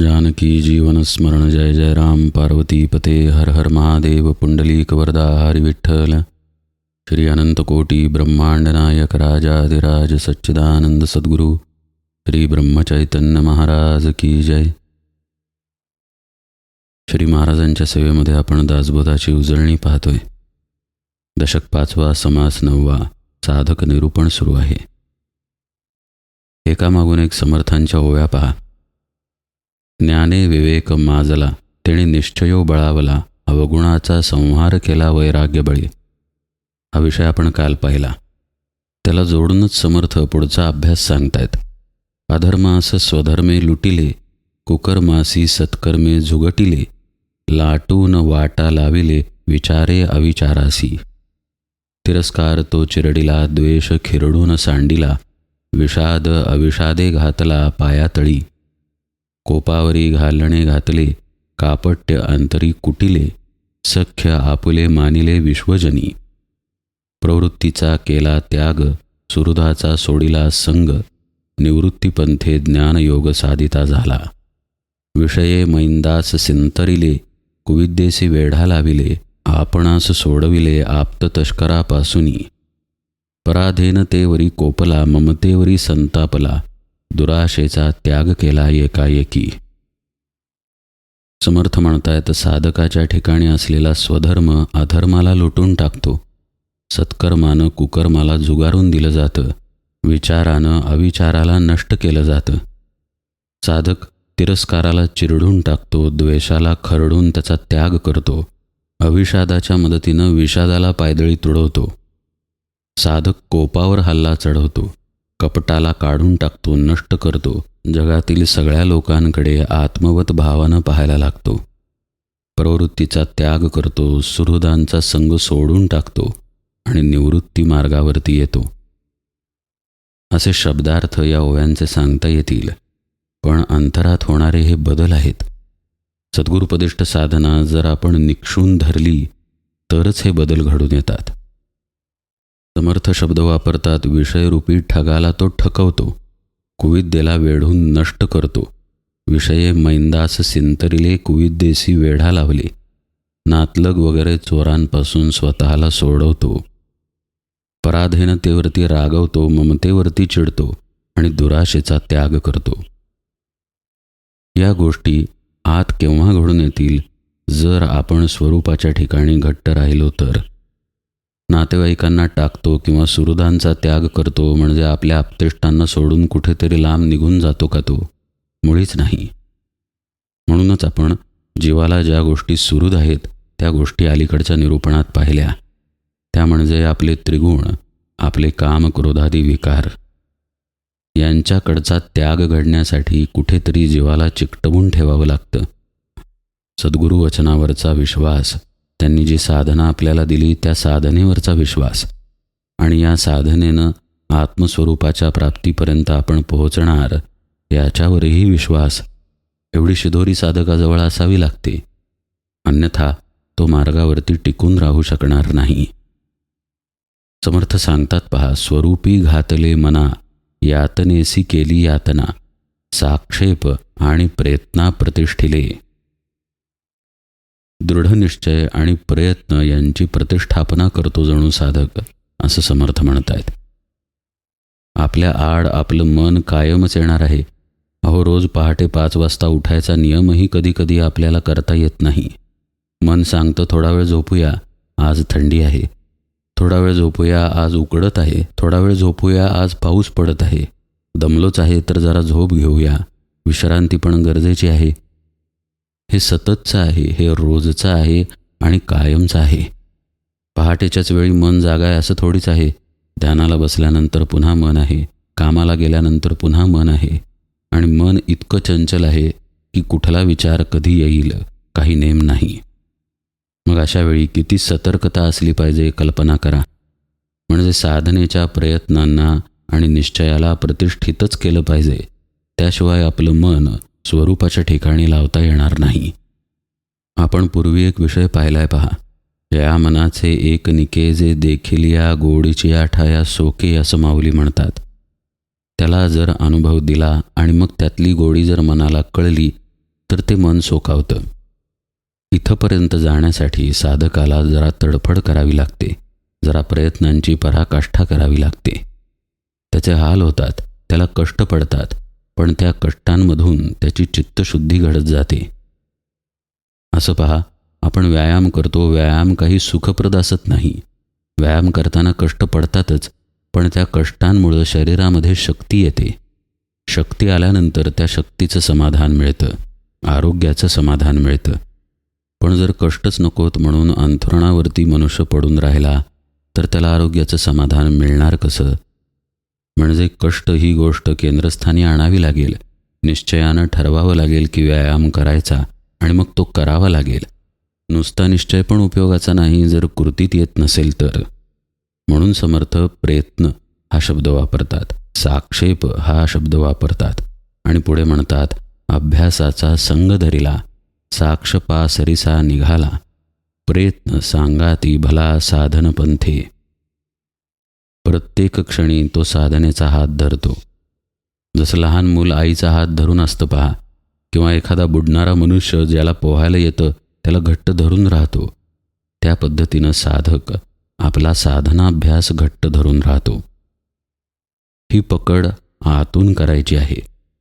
जानकी जीवन स्मरण जय जय राम पार्वती पते हर हर महादेव पुंडलीक वरदा हरि विठ्ठल श्री अनंत कोटी ब्रह्मांड नायक राजाधिराज सच्चिदानंद सद्गुरु श्री ब्रह्मचैतन्य महाराज की जय. श्री महाराजांच्या सेवेमध्ये आपण दासबोधाची उजळणी पाहतोय. दशक 5वा समास 9वा साधक निरूपण सुरू आहे. एकामागून एक समर्थांच्या ओव्या पहा. ज्ञाने विवेक माजला तेणे निश्चयो बळावला अवगुणाचा संहार केला वैराग्य बळी. हा विषय आपण काल पाहिला. त्याला जोडूनच समर्थ पुढचा अभ्यास सांगतायत. अधर्मास स्वधर्मे लुटिले कुकर्मासी सत्कर्मे झुगटिले लाटून वाटा लाविले विचारे अविचारासी. तिरस्कार तो चिरडिला द्वेष खिरडून सांडिला विषाद अविषादे घातला पायातळी. कोपावरी घालणे घातले कापट्य अंतरी कुटिले सख्य आपुले मानिले विश्वजनी. प्रवृत्तीचा केला त्याग सुहृदाचा सोडिला संग निवृत्तीपंथे ज्ञानयोग साधिता झाला. विषये मैंदास सिंतरिले कुविद्येसी वेढा लाविले आपणास सोडविले आप्त तस्करापासूनी. पराधीनतेवरी कोपला ममतेवरी संतापला दुराशेचा त्याग केला एकाएकी. समर्थ म्हणतायत साधकाच्या ठिकाणी असलेला स्वधर्म अधर्माला लुटून टाकतो. सत्कर्मानं कुकर्माला जुगारून दिलं जातं. विचारानं अविचाराला नष्ट केलं जातं. साधक तिरस्काराला चिरडून टाकतो. द्वेषाला खरडून त्याचा त्याग करतो. अविषादाच्या मदतीनं विषादाला पायदळी तुडवतो. साधक कोपावर हल्ला चढवतो. कपटाला काढून टाकतो, नष्ट करतो. जगातील सगळ्या लोकांकडे आत्मवत भावानं पाहायला लागतो. प्रवृत्तीचा त्याग करतो. सुहृदांचा संग सोडून टाकतो आणि निवृत्ती मार्गावरती येतो. असे शब्दार्थ या ओव्यांचे सांगता येतील. पण अंतरात होणारे हे बदल आहेत. सद्गुरुपदिष्ट साधना जर आपण निक्षून धरली तरच हे बदल घडून येतात. समर्थ शब्द वापरतात. विषयरूपी ठगाला तो ठकवतो. कुविद्येला वेढून नष्ट करतो. विषये मैंदास सिंतरिले कुविद्येसी वेढा लावले. नातलग वगैरे चोरांपासून स्वतःला सोडवतो. पराधीनतेवरती रागवतो. ममतेवरती चिडतो आणि दुराशेचा त्याग करतो. या गोष्टी आत केव्हा घडून येतील? जर आपण स्वरूपाच्या ठिकाणी घट्ट राहिलो तर. नातेवाईकांना टाकतो किंवा सुहृदांचा त्याग करतो म्हणजे आपल्या आप्तेष्टांना सोडून कुठेतरी लांब निघून जातो का तो? मुळीच नाही. म्हणूनच आपण जीवाला ज्या गोष्टी सुहृद आहेत त्या गोष्टी अलीकडच्या निरूपणात पाहिल्या. त्या म्हणजे आपले त्रिगुण, आपले काम क्रोधादी विकार. यांच्याकडचा त्याग घडण्यासाठी कुठेतरी जीवाला चिकटवून ठेवावं लागतं. सद्गुरु वचनावरचा विश्वास, त्यांनी जी साधना आपल्याला दिली त्या साधनेवरचा विश्वास आणि या साधनेनं आत्मस्वरूपाच्या प्राप्तीपर्यंत आपण पोहोचणार याच्यावरही विश्वास, एवढी शिदोरी साधकाजवळ असावी लागते. अन्यथा तो मार्गावरती टिकून राहू शकणार नाही. समर्थ सांगतात पहा. स्वरूपी घातले मना यातनेसी केली यातना साक्षेप आणि प्रयत्ना प्रतिष्ठिले. दृढनिश्चय आणि प्रयत्न यांची प्रतिष्ठापना करतो जणू साधक, असं समर्थ म्हणत आहेत. आपल्या आड आपलं मन कायमच येणार आहे. अहो, रोज पहाटे 5 वाजता उठायचा नियमही कधी कधी आपल्याला करता येत नाही. मन सांगतं थोडा वेळ झोपूया, आज थंडी आहे. थोडा वेळ झोपूया, आज उकडत आहे. थोडा वेळ झोपूया, आज पाऊस पडत आहे. दमलोच आहे तर जरा झोप घेऊया. विश्रांती पण गरजेची आहे. हे सततचं आहे, हे रोजचं आहे आणि कायमचं आहे. पहाटेच्याच वेळी मन जागा आहे असं थोडीच आहे. ध्यानाला बसल्यानंतर पुन्हा मन आहे. कामाला गेल्यानंतर पुन्हा मन आहे. आणि मन इतकं चंचल आहे की कुठला विचार कधी येईल काही नेम नाही. मग अशा वेळी किती सतर्कता असली पाहिजे कल्पना करा. म्हणजे साधनेच्या प्रयत्नांना आणि निश्चयाला प्रतिष्ठितच केलं पाहिजे. त्याशिवाय आपलं मन स्वरूपाच्या ठिकाणी लावता येणार नाही. आपण पूर्वी एक विषय पाहिलाय पहा. या मनाचे एक निकेजे देखिलिया गोडीची आठाया सोके असं माऊली म्हणतात. त्याला जर अनुभव दिला आणि मग त्यातली गोडी जर मनाला कळली तर ते मन सोकावतं. इथंपर्यंत जाण्यासाठी साधकाला जरा तडफड करावी लागते, जरा प्रयत्नांची पराकाष्ठा करावी लागते. त्याचे हाल होतात, त्याला कष्ट पडतात, पण त्या कष्टांमधून त्याची चित्तशुद्धी घडत जाते. असं पहा, आपण व्यायाम करतो, व्यायाम काही सुखप्रद असत नाही. व्यायाम करताना कष्ट पडतातच, पण त्या कष्टांमुळं शरीरामध्ये शक्ती येते. शक्ती आल्यानंतर त्या शक्तीचं समाधान मिळतं, आरोग्याचं समाधान मिळतं. पण जर कष्टच नकोत म्हणून अंथरुणावरती मनुष्य पडून राहिला तर त्याला आरोग्याचं समाधान मिळणार कसं? म्हणजे कष्ट ही गोष्ट केंद्रस्थानी आणावी लागेल. निश्चयानं ठरवावं लागेल की व्यायाम करायचा आणि मग तो करावा लागेल. नुसता निश्चय पण उपयोगाचा नाही जर कृतीत येत नसेल तर. म्हणून समर्थ प्रयत्न हा शब्द वापरतात, साक्षेप हा शब्द वापरतात आणि पुढे म्हणतात, अभ्यासाचा संग धरिला, साक्ष पासरिसा निघाला, प्रयत्न सांगाती भला साधन पंथे. प्रत्येक क्षणी तो साधनेचा हात धरतो. जसं लहान मूल आईचा हात धरून असतं पहा, किंवा एखादा बुडणारा मनुष्य ज्याला पोहायला येतं त्याला घट्ट धरून राहतो, त्या पद्धतीनं साधक आपला साधनाभ्यास घट्ट धरून राहतो. ही पकड आतून करायची आहे,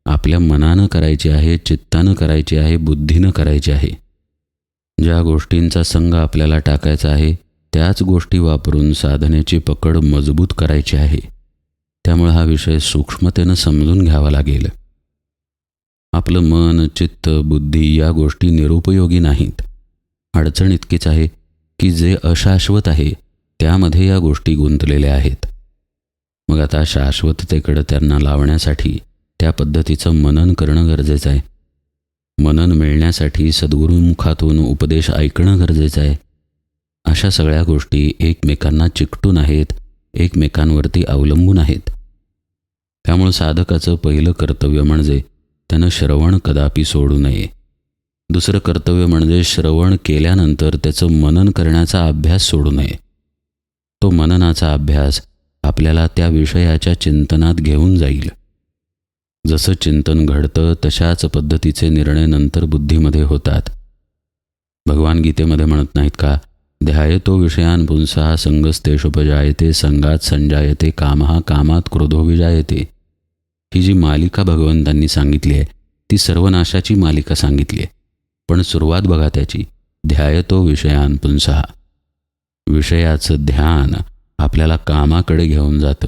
आपल्या मनानं करायची आहे, चित्तानं करायची आहे, बुद्धीनं करायची आहे. ज्या गोष्टींचा संग आपल्याला टाकायचा आहे त्याच गोष्टी वापरून साधनेची पकड मजबूत करायची आहे. त्यामुळे हा विषय सूक्ष्मतेनं समजून घ्यावा लागेल. आपलं मन, चित्त, बुद्धी या गोष्टी निरुपयोगी नाहीत. अडचण इतकीच आहे की जे अशाश्वत आहे त्यामध्ये या गोष्टी गुंतलेल्या आहेत. मग आता शाश्वततेकडे त्यांना लावण्यासाठी त्या पद्धतीचं मनन करणं गरजेचं आहे. मनन मिळण्यासाठी सद्गुरुमुखातून उपदेश ऐकणं गरजेचं आहे. अशा सगळ्या गोष्टी एकमेकांना चिकटून आहेत, एकमेकांवरती अवलंबून आहेत. त्यामुळे साधकाचं पहिलं कर्तव्य म्हणजे त्यानं श्रवण कदापि सोडू नये. दुसरं कर्तव्य म्हणजे श्रवण केल्यानंतर त्याचं मनन करण्याचा अभ्यास सोडू नये. तो मननाचा अभ्यास आपल्याला त्या विषयाच्या चिंतनात घेऊन जाईल. जसं चिंतन घडतं तशाच पद्धतीचे निर्णय नंतर बुद्धीमध्ये होतात. भगवान गीतेमध्ये म्हणत नाहीत का, ध्यायतो विषयान पुंसा संगस्तेषुपजायते संगात संजायते कामः कामात क्रोधो विजायते. ही जी मालिका भगवंतांनी सांगितली आहे ती सर्वनाशाची मालिका सांगितली आहे. पण सुरुवात बघा त्याची, ध्यायतो विषयान पुंसा. विषयाचं ध्यान आपल्याला कामाकडे घेऊन जातं.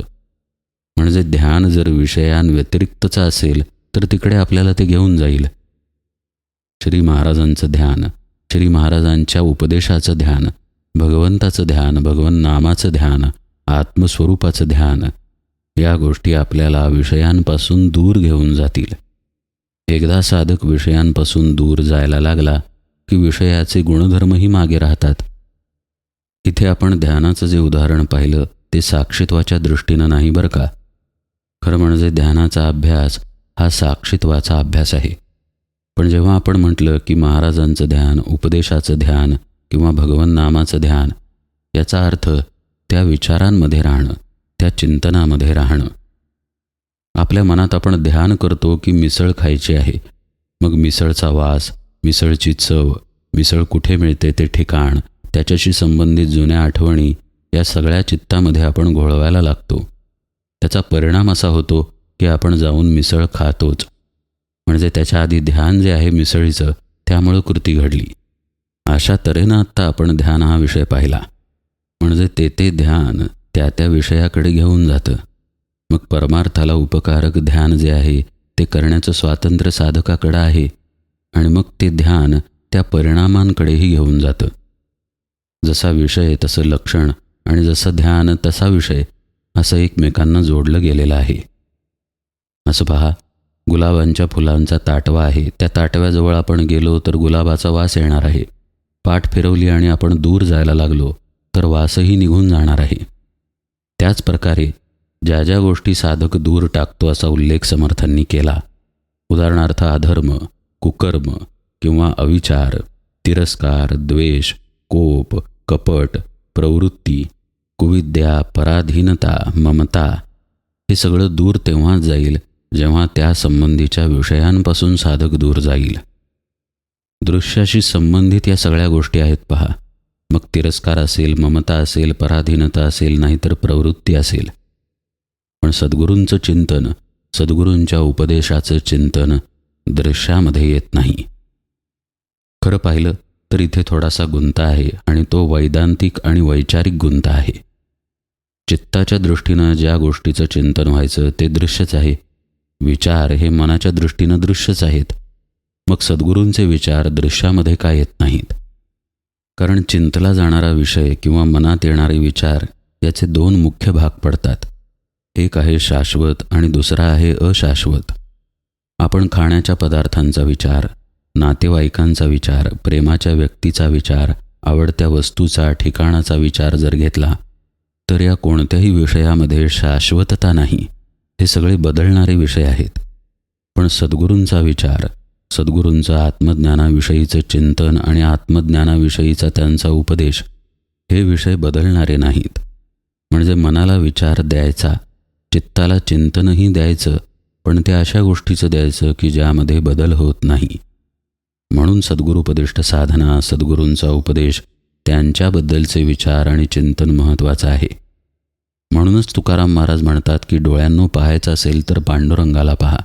म्हणजे ध्यान जर विषयांव्यतिरिक्तचं असेल तर तिकडे आपल्याला ते घेऊन जाईल. श्री महाराजांचं ध्यान, श्री महाराजांच्या उपदेशाचं ध्यान, भगवंताचं ध्यान, भगवन नामाचं ध्यान, आत्मस्वरूपाचं ध्यान, या गोष्टी आपल्याला विषयांपासून दूर घेऊन जातील. एकदा साधक विषयांपासून दूर जायला लागला की विषयाचे गुणधर्मही मागे राहतात. इथे आपण ध्यानाचं जे उदाहरण पाहिलं ते साक्षित्वाच्या दृष्टीनं नाही बरं का. खरं म्हणजे ध्यानाचा अभ्यास हा साक्षित्वाचा अभ्यास आहे. पण जेव्हा आपण म्हटलं की महाराजांचं ध्यान, उपदेशाचं ध्यान किंवा भगवन नामाचं ध्यान, याचा अर्थ त्या विचारांमध्ये राहणं, त्या चिंतनामध्ये राहणं. आपल्या मनात आपण ध्यान करतो की मिसळ खायची आहे. मग मिसळचा वास, मिसळची चव, मिसळ कुठे मिळते ते ठिकाण, त्याच्याशी संबंधित जुन्या आठवणी या सगळ्या चित्तामध्ये आपण घोळवायला लागतो. त्याचा परिणाम असा होतो की आपण जाऊन मिसळ खातोच. म्हणजे त्याच्या आधी ध्यान जे आहे मिसळीचं, त्यामुळं कृती घडली. अशा तऱ्हेनं आत्ता आपण ध्यान हा विषय पाहिला. म्हणजे ते ध्यान त्या त्या विषयाकडे घेऊन जातं. मग परमार्थाला उपकारक ध्यान जे आहे ते करण्याचं स्वातंत्र्य साधकाकडं आहे आणि मग ते ध्यान त्या परिणामांकडेही घेऊन जातं. जसा विषय तसं लक्षण आणि जसं ध्यान तसा विषय असं एकमेकांना जोडलं गेलेलं आहे. असं पहा, गुलाबांच्या फुलांचा ताटवा आहे. त्या ताटव्याजवळ आपण गेलो तर गुलाबाचा वास येणार आहे. पाठ फिरवली आणि आपण दूर जायला लागलो तर वासही निघून जाणार आहे. त्याच प्रकारे ज्या ज्या गोष्टी साधक दूर टाकतो असा उल्लेख समर्थांनी केला. उदाहरणार्थ अधर्म, कुकर्म किंवा अविचार, तिरस्कार, द्वेष, कोप, कपट, प्रवृत्ती, कुविद्या, पराधीनता, ममता, हे सगळं दूर तेव्हाच जाईल जेव्हा त्या संबंधीच्या विषयांपासून साधक दूर जाईल. दृश्याशी संबंधित या सगळ्या गोष्टी आहेत पहा. मग तिरस्कार असेल, ममता असेल, पराधीनता असेल, नाहीतर प्रवृत्ती असेल. पण सद्गुरूंचं चिंतन, सद्गुरूंच्या उपदेशाचं चिंतन दृश्यामध्ये येत नाही. खरं पाहिलं तर इथे थोडासा गुंता आहे आणि तो वैदांतिक आणि वैचारिक गुंता आहे. चित्ताच्या दृष्टीनं ज्या गोष्टीचं चिंतन व्हायचं ते दृश्यच आहे. विचार हे मनाच्या दृष्टीनं दृश्यच आहेत. मग सद्गुरूंचे विचार दृश्यामध्ये का येत नाहीत? कारण चिंतला जाणारा विषय किंवा मनात येणारे विचार याचे दोन मुख्य भाग पडतात. एक आहे शाश्वत आणि दुसरा आहे अशाश्वत. आपण खाण्याच्या पदार्थांचा विचार, नातेवाईकांचा विचार, प्रेमाच्या व्यक्तीचा विचार, आवडत्या वस्तूचा, ठिकाणाचा विचार जर घेतला तर या कोणत्याही विषयामध्ये शाश्वतता नाही. हे सगळे बदलणारे विषय आहेत. पण सद्गुरूंचा विचार, सद्गुरूंचं आत्मज्ञानाविषयीचं चिंतन आणि आत्मज्ञानाविषयीचा त्यांचा उपदेश हे विषय बदलणारे नाहीत. म्हणजे मनाला विचार द्यायचा, चित्ताला चिंतनही द्यायचं, पण ते अशा गोष्टीचं द्यायचं की ज्यामध्ये बदल होत नाही. म्हणून सद्गुरूपदिष्ट साधना, सद्गुरूंचा उपदेश, त्यांच्याबद्दलचे विचार आणि चिंतन महत्त्वाचं आहे. म्हणूनच तुकाराम महाराज म्हणतात की डोळ्यांनो पाहायचं असेल तर पांडुरंगाला पहा,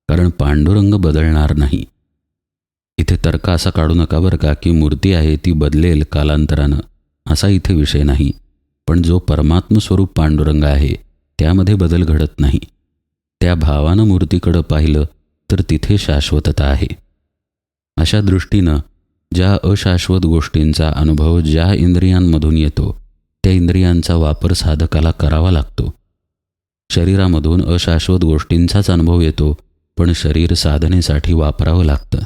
कारण पांडुरंग बदलणार नाही. इथे तर्क असा काढू नका बरं का की मूर्ती आहे ती बदलेल कालांतरानं, असा इथे विषय नाही. पण जो परमात्मस्वरूप पांडुरंग आहे त्यामध्ये बदल घडत नाही. त्या भावानं मूर्तीकडं पाहिलं तर तिथे शाश्वतता आहे. अशा दृष्टीनं ज्या अशाश्वत गोष्टींचा अनुभव ज्या इंद्रियांमधून येतो त्या इंद्रियांचा वापर साधकाला करावा लागतो. शरीरामधून अशाश्वत गोष्टींचाच अनुभव येतो, पण शरीर साधनेसाठी वापरावं लागतं.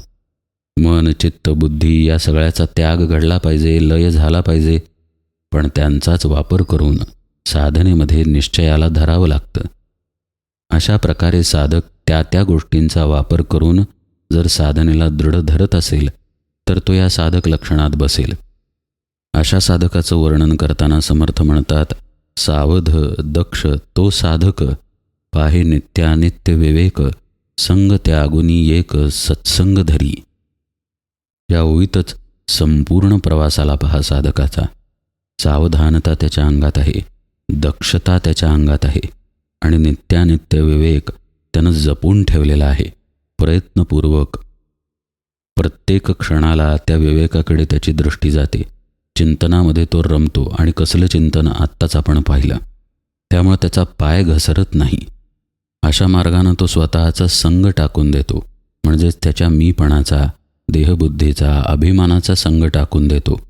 मन, चित्त, बुद्धी या सगळ्याचा त्याग घडला पाहिजे, लय झाला पाहिजे, पण त्यांचाच वापर करून साधनेमध्ये निश्चयाला धरावं लागतं. अशा प्रकारे साधक त्या गोष्टींचा वापर करून जर साधनेला दृढ धरत असेल तर तो या साधक लक्षणात बसेल. अशा साधकाचं वर्णन करताना समर्थ म्हणतात, सावध दक्ष तो साधक, पाहे नित्यानित्य विवेक, संग त्यागुनी एक सत्संग धरी. या ओळीतच संपूर्ण प्रवासाला पहा साधकाचा. सावधानता त्याच्या अंगात आहे, दक्षता त्याच्या अंगात आहे आणि नित्यानित्य विवेक त्यानं जपून ठेवलेला आहे. प्रयत्नपूर्वक प्रत्येक क्षणाला त्या विवेकाकडे त्याची दृष्टी जाते. चिंतनामध्ये तो रमतो आणि कसलं चिंतन आत्ताच आपण पाहिलं. त्यामुळे त्याचा पाय घसरत नाही. अशा मार्गानं तो स्वतःचा संग टाकून देतो, म्हणजेच त्याच्या मीपणाचा, देहबुद्धीचा, अभिमानाचा संग टाकून देतो.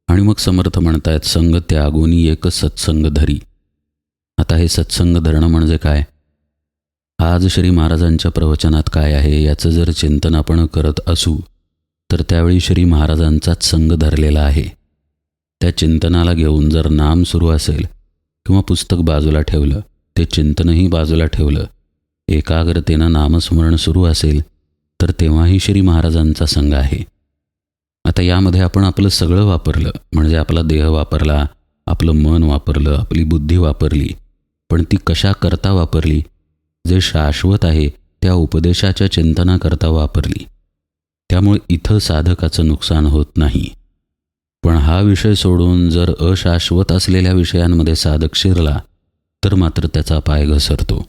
आणि मग समर्थ म्हणतायत, संग त्यागुनी एक सत्संग धरी. आता हे सत्संग धरणं म्हणजे काय? आज श्री महाराजांच्या प्रवचनात काय आहे याचं जर चिंतन आपण करत असू तर त्यावेळी श्री महाराजांचाच संग धरलेला आहे. त्या चिंतनाला घेऊन जर नाम सुरू असेल किंवा पुस्तक बाजूला ठेवलं, ते चिंतनही बाजूला ठेवलं, एकाग्रतेनं नामस्मरण सुरू असेल तर तेव्हाही श्री महाराजांचा संग आहे. आता यामध्ये आपण आपलं सगळं वापरलं, म्हणजे आपला देह वापरला, आपलं मन वापरलं, आपली बुद्धी वापरली, पण ती कशा करता वापरली? जे शाश्वत आहे त्या उपदेशाच्या चिंतनाकरता वापरली. त्यामुळे इथं साधकाचं नुकसान होत नाही. पण हा विषय सोडून जर अशाश्वत असलेल्या विषयांमध्ये साधक शिरला तर मात्र त्याचा पाय घसरतो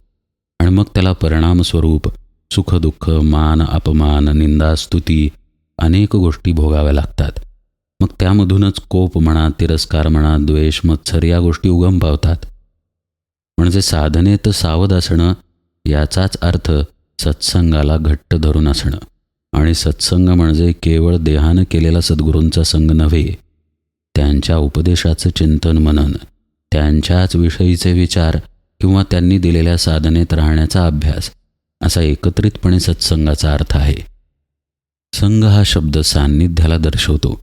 आणि मग त्याला परिणामस्वरूप सुखदुःख, मान अपमान, निंदा स्तुती अनेक गोष्टी भोगाव्या लागतात. मग त्यामधूनच कोप म्हणा, तिरस्कार म्हणा, द्वेष, मत्सर या गोष्टी उगम पावतात. म्हणजे साधनेत सावध असणं याचाच अर्थ सत्संगाला घट्ट धरून असणं. आणि सत्संग म्हणजे केवळ देहानं केलेला सद्गुरूंचा संग नव्हे, त्यांच्या उपदेशाचं चिंतन मनन, त्यांच्याच विषयीचे विचार किंवा त्यांनी दिलेल्या साधनेत राहण्याचा अभ्यास, असा एकत्रितपणे सत्संगाचा अर्थ आहे. संग हा शब्द सान्निध्याला दर्शवतो.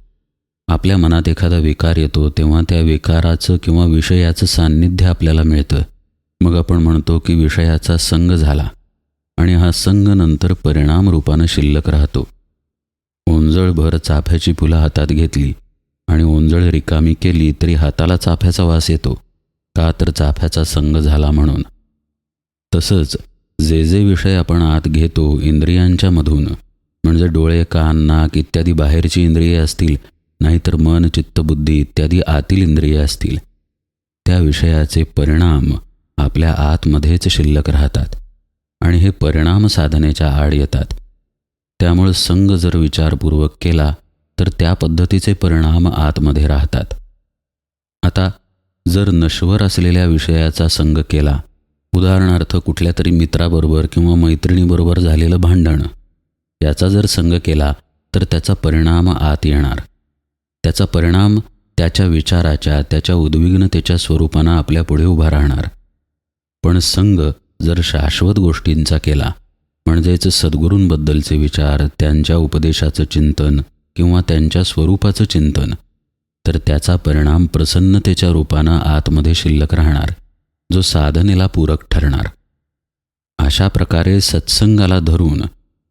आपल्या मनात एखादा विकार येतो तेव्हा त्या विकाराचं किंवा विषयाचं सान्निध्य आपल्याला मिळतं. मग आपण म्हणतो की विषयाचा संग झाला आणि हा संग नंतर परिणाम रूपानं शिल्लक राहतो. ओंजळभर चाफ्याची फुलं हातात घेतली आणि ओंजळ रिकामी केली तरी हाताला चाफ्याचा वास येतो, का तर चाफ्याचा संग झाला म्हणून. तसंच जे जे विषय आपण आत घेतो इंद्रियांच्या मधून, म्हणजे डोळे, कान, नाक इत्यादी बाहेरची इंद्रिये असतील, नाहीतर मन, चित्त, बुद्धी इत्यादी आतील इंद्रिये असतील, त्या विषयाचे परिणाम आपल्या आतमध्येच शिल्लक राहतात आणि हे परिणाम साधनेच्या आड येतात. त्यामुळे संग जर विचारपूर्वक केला तर त्या पद्धतीचे परिणाम आतमध्ये राहतात. आता जर नश्वर असलेल्या विषयाचा संग केला, उदाहरणार्थ कुठल्या तरी मित्राबरोबर किंवा मैत्रिणीबरोबर झालेलं भांडण, याचा जर संग केला तर त्याचा परिणाम आत येणार. त्याचा परिणाम त्याच्या विचाराच्या, त्याच्या उद्विग्नतेच्या स्वरूपानं आपल्यापुढे उभा राहणार. पण संग जर शाश्वत गोष्टींचा केला, म्हणजेच सद्गुरूंबद्दलचे विचार, त्यांच्या उपदेशाचं चिंतन किंवा त्यांच्या स्वरूपाचं चिंतन, तर त्याचा परिणाम प्रसन्नतेच्या रूपानं आतमध्ये शिल्लक राहणार, जो साधनेला पूरक ठरणार. अशा प्रकारे सत्संगाला धरून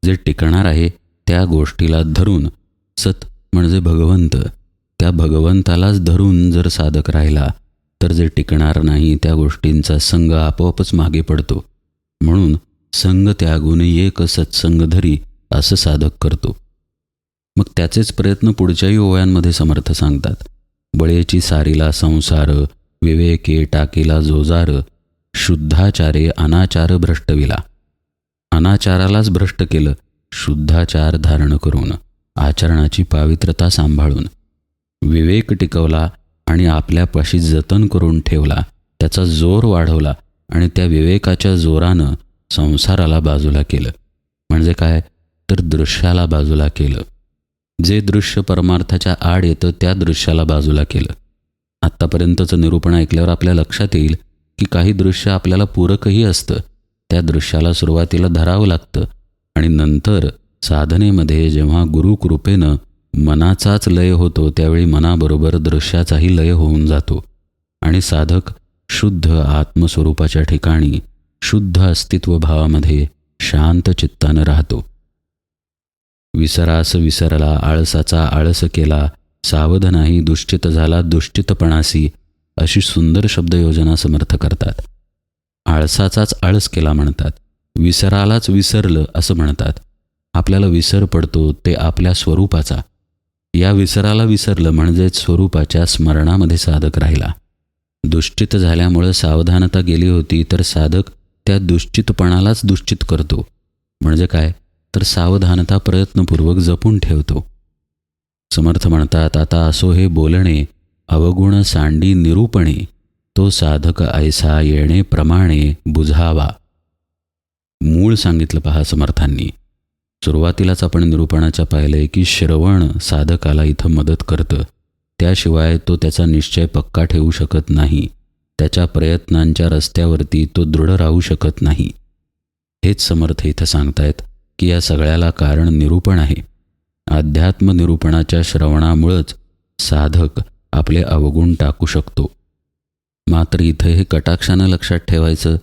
जे टिकणार आहे, त्या गोष्टीला धरून, सत म्हणजे भगवंत, त्या भगवंतालाच धरून जर साधक राहिला तर जे टिकणार नाही त्या गोष्टींचा संग आपोआपच मागे पडतो. म्हणून संग त्यागून एक सत्संग धरी असं साधक करतो. मग त्याचेच प्रयत्न पुढच्याही ओव्यांमध्ये समर्थ सांगतात. बळेची सारीला संसार, विवेके टाकीला जोजार, शुद्धाचारे अनाचार भ्रष्टविला. अनाचारालाच भ्रष्ट केलं, शुद्धाचार धारण करून, आचरणाची पावित्रता सांभाळून. विवेक टिकवला आणि आपल्यापाशी जतन करून ठेवला, त्याचा जोर वाढवला आणि त्या विवेकाच्या जोरानं संसाराला बाजूला केलं. म्हणजे काय, तर दृश्याला बाजूला केलं. जे दृश्य परमार्थाच्या आड येतं त्या दृश्याला बाजूला केलं. आत्तापर्यंतचं निरूपण ऐकल्यावर आपल्या लक्षात येईल की काही दृश्य आपल्याला पूरकही असतं. त्या दृश्याला सुरुवातीला धरावं लागतं आणि नंतर साधनेमध्ये जेव्हा गुरुकृपेनं मनाचाच लय होतो, त्यावेळी मनाबरोबर दृश्याचाही लय होऊन जातो आणि साधक शुद्ध आत्मस्वरूपाच्या ठिकाणी शुद्ध अस्तित्व भावामध्ये शांत चित्तानं राहतो. विसरास विसरला, आळसाचा आळस केला, सावध नाही दुश्चित झाला दुश्चितपणासी, अशी सुंदर शब्दयोजना समर्थ करतात. आळसाचाच आळस केला म्हणतात, विसरालाच विसरलं असं म्हणतात. आपल्याला विसर पडतो ते आपल्या स्वरूपाचा. या विसराला विसरलं म्हणजेच स्वरूपाच्या स्मरणामध्ये साधक राहिला. दुश्चित झाल्यामुळं सावधानता गेली होती तर साधक त्या दुश्चितपणालाच दुश्चित करतो. म्हणजे काय, तर सावधानता प्रयत्नपूर्वक जपून ठेवतो. समर्थ म्हणतात, आता असो हे बोलणे अवगुण सांडी निरूपणे, तो साधक ऐसा येणे प्रमाणे बुझावा. मूळ सांगितलं पहा समर्थांनी. सुरुवातीलाच आपण निरूपणाच्या पाहिलंय की श्रवण साधकाला इथं मदत करतं. त्याशिवाय तो त्याचा निश्चय पक्का ठेवू शकत नाही. त्याच्या प्रयत्नांच्या रस्त्यावरती तो दृढ राहू शकत नाही. हेच समर्थ इथं सांगतायत की या सगळ्याला कारण निरूपण आहे. अध्यात्म निरूपणाच्या श्रवणामुळंच साधक आपले अवगुण टाकू शकतो. मात्र इथं हे कटाक्षानं लक्षात ठेवायचं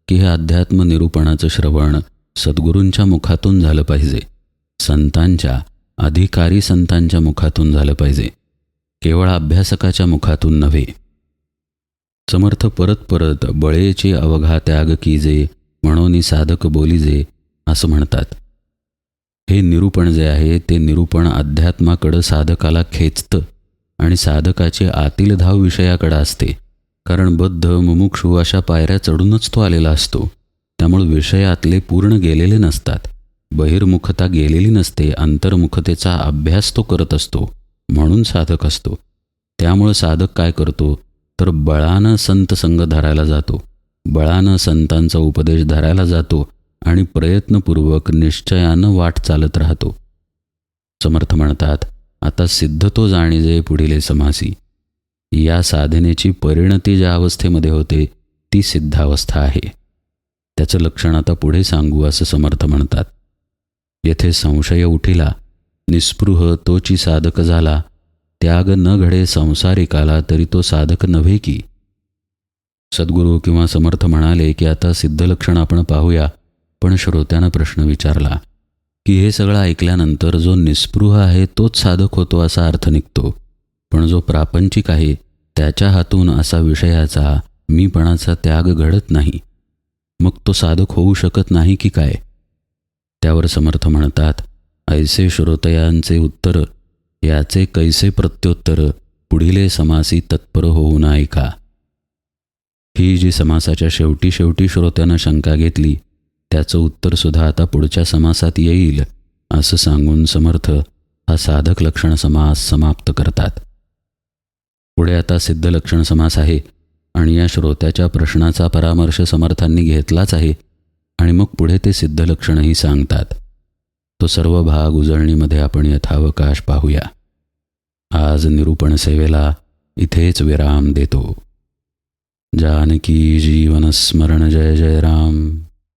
की हे अध्यात्म निरूपणाचं श्रवण सद्गुरूंच्या मुखातून झालं पाहिजे, संतांच्या, अधिकारी संतांच्या मुखातून झालं पाहिजे, केवळ अभ्यासकाच्या मुखातून नव्हे. समर्थ परत परत बळेची अवघा त्याग कीजे, म्हणून साधक बोलीजे असं म्हणतात. हे निरूपण जे आहे ते निरूपण अध्यात्माकडं साधकाला खेचतं आणि साधकाची आतील धाव विषयाकडे असते. कारण बद्ध मुमुक्षु अशा पायऱ्या चढूनच तो आलेला असतो. त्यामुळे विषयातले पूर्ण गेलेले नसतात, बहिर्मुखता गेलेली नसते, अंतर्मुखतेचा अभ्यास तो करत असतो, म्हणून साधक असतो. त्यामुळे साधक काय करतो तर बळानं संत संग धरायला जातो, बळानं संतांचा उपदेश धरायला जातो आणि प्रयत्नपूर्वक निश्चयानं वाट चालत राहतो. समर्थ म्हणतात, आता सिद्ध तो जाणीजे पुढीले समासी. या साधनेची परिणती ज्या अवस्थेमध्ये होते ती सिद्धावस्था आहे. त्याचं लक्षण आता पुढे सांगू असं समर्थ म्हणतात. येथे संशय उठिला, निस्पृह तोची साधक झाला, त्याग न घडे संसारिकाला तरी तो साधक नव्हे की. सद्गुरू किंवा समर्थ म्हणाले की आता सिद्ध लक्षण आपण पाहूया, पण श्रोत्यानं प्रश्न विचारला की हे सगळं ऐकल्यानंतर जो निस्पृह आहे तोच साधक होतो असा अर्थ निघतो, पण जो प्रापंचिक आहे त्याच्या हातून असा विषयाचा मीपणाचा त्याग घडत नाही, मग तो साधक होऊ शकत नाही की काय. त्यावर समर्थ म्हणतात, ऐसे श्रोतयांचे उत्तर याचे कैसे प्रत्युत्तर पुढिले समासी तत्पर होऊन ऐका. ही जी समासाच्या शेवटी शेवटी श्रोत्यानं शंका घेतली त्याचं उत्तरसुद्धा आता पुढच्या समासात येईल असं सांगून समर्थ हा साधक लक्षण समास समाप्त करतात. पुढे आता सिद्ध लक्षण समास आहे आणि या श्रोत्याच्या प्रश्नाचा परामर्श समर्थांनी घेतलाच आहे आणि मग पुढे ते सिद्ध लक्षणही सांगतात. तो सर्व भाग उजळणीमध्ये आपण यथावकाश पाहूया. आज निरूपण सेवेला इथेच विराम देतो. जानकी जीवन स्मरण जय जय राम.